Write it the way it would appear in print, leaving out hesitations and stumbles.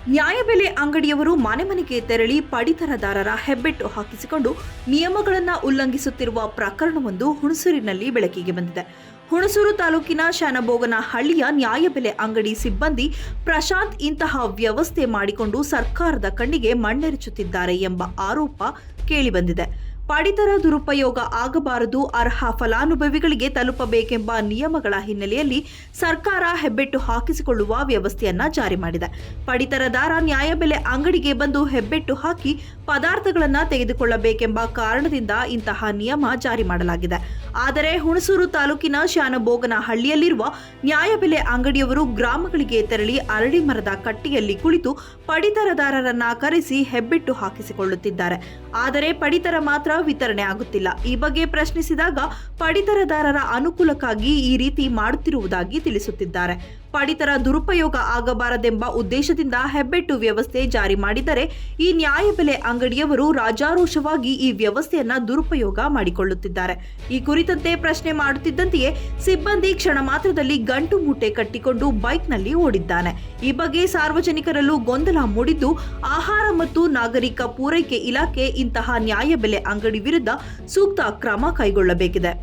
ನ್ಯಾಯಬೆಲೆ ಅಂಗಡಿಯವರು ಮನೆ ಮನೆಗೆ ತೆರಳಿ ಪಡಿತರದಾರರ ಹೆಬ್ಬೆಟ್ಟು ಹಾಕಿಸಿಕೊಂಡು ನಿಯಮಗಳನ್ನು ಉಲ್ಲಂಘಿಸುತ್ತಿರುವ ಪ್ರಕರಣವೊಂದು ಹುಣಸೂರಿನಲ್ಲಿ ಬೆಳಕಿಗೆ ಬಂದಿದೆ. ಹುಣಸೂರು ತಾಲೂಕಿನ ಶಾನಬೋಗನಹಳ್ಳಿಯ ನ್ಯಾಯಬೆಲೆ ಅಂಗಡಿ ಸಿಬ್ಬಂದಿ ಪ್ರಶಾಂತ್ ಇಂತಹ ವ್ಯವಸ್ಥೆ ಮಾಡಿಕೊಂಡು ಸರ್ಕಾರದ ಕಣ್ಣಿಗೆ ಮಣ್ಣೆರಚುತ್ತಿದ್ದಾರೆ ಎಂಬ ಆರೋಪ ಕೇಳಿಬಂದಿದೆ. ಪಡಿತರ ದುರುಪಯೋಗ ಆಗಬಾರದು, ಅರ್ಹ ಫಲಾನುಭವಿಗಳಿಗೆ ತಲುಪಬೇಕೆಂಬ ನಿಯಮಗಳ ಹಿನ್ನೆಲೆಯಲ್ಲಿ ಸರ್ಕಾರ ಹೆಬ್ಬೆಟ್ಟು ಹಾಕಿಸಿಕೊಳ್ಳುವ ವ್ಯವಸ್ಥೆಯನ್ನ ಜಾರಿ ಮಾಡಿದೆ. ಪಡಿತರದಾರ ನ್ಯಾಯಬೆಲೆ ಅಂಗಡಿಗೆ ಬಂದು ಹೆಬ್ಬೆಟ್ಟು ಹಾಕಿ ಪದಾರ್ಥಗಳನ್ನು ತೆಗೆದುಕೊಳ್ಳಬೇಕೆಂಬ ಕಾರಣದಿಂದ ಇಂತಹ ನಿಯಮ ಜಾರಿ ಮಾಡಲಾಗಿದೆ. ಆದರೆ ಹುಣಸೂರು ತಾಲೂಕಿನ ಶಾನಬೋಗನಹಳ್ಳಿಯಲ್ಲಿರುವ ನ್ಯಾಯಬೆಲೆ ಅಂಗಡಿಯವರು ಗ್ರಾಮಗಳಿಗೆ ತೆರಳಿ ಅರಳಿ ಮರದ ಕಟ್ಟೆಯಲ್ಲಿ ಕುಳಿತು ಪಡಿತರದಾರರನ್ನ ಕರೆಸಿ ಹೆಬ್ಬೆಟ್ಟು ಹಾಕಿಸಿಕೊಳ್ಳುತ್ತಿದ್ದಾರೆ. ಆದರೆ ಪಡಿತರ ಮಾತ್ರ ವಿತರಣೆ ಆಗುತ್ತಿಲ್ಲ. ಈ ಬಗ್ಗೆ ಪ್ರಶ್ನಿಸಿದಾಗ ಪಡಿತರದಾರರ ಅನುಕೂಲಕ್ಕಾಗಿ ಈ ರೀತಿ ಮಾಡುತ್ತಿರುವುದಾಗಿ ತಿಳಿಸುತ್ತಿದ್ದಾರೆ. ಪಡಿತರ ದುರುಪಯೋಗ ಆಗಬಾರದೆಂಬ ಉದ್ದೇಶದಿಂದ ಹೆಬ್ಬೆಟ್ಟು ವ್ಯವಸ್ಥೆ ಜಾರಿ ಮಾಡಿದರೆ ಈ ನ್ಯಾಯಬೆಲೆ ಅಂಗಡಿಯವರು ರಾಜಾರೋಷವಾಗಿ ಈ ವ್ಯವಸ್ಥೆಯನ್ನ ದುರುಪಯೋಗ ಮಾಡಿಕೊಳ್ಳುತ್ತಿದ್ದಾರೆ. ಈ ಕುರಿತಂತೆ ಪ್ರಶ್ನೆ ಮಾಡುತ್ತಿದ್ದಂತೆಯೇ ಸಿಬ್ಬಂದಿ ಕ್ಷಣ ಮಾತ್ರದಲ್ಲಿ ಗಂಟು ಮೂಟೆ ಕಟ್ಟಿಕೊಂಡು ಬೈಕ್ನಲ್ಲಿ ಓಡಿದ್ದಾನೆ. ಈ ಬಗ್ಗೆ ಸಾರ್ವಜನಿಕರಲ್ಲೂ ಗೊಂದಲ ಮೂಡಿದ್ದು, ಆಹಾರ ಮತ್ತು ನಾಗರಿಕ ಪೂರೈಕೆ ಇಲಾಖೆ ಇಂತಹ ನ್ಯಾಯಬೆಲೆ ಅಂಗಡಿ ವಿರುದ್ಧ ಸೂಕ್ತ ಕ್ರಮ ಕೈಗೊಳ್ಳಬೇಕಿದೆ.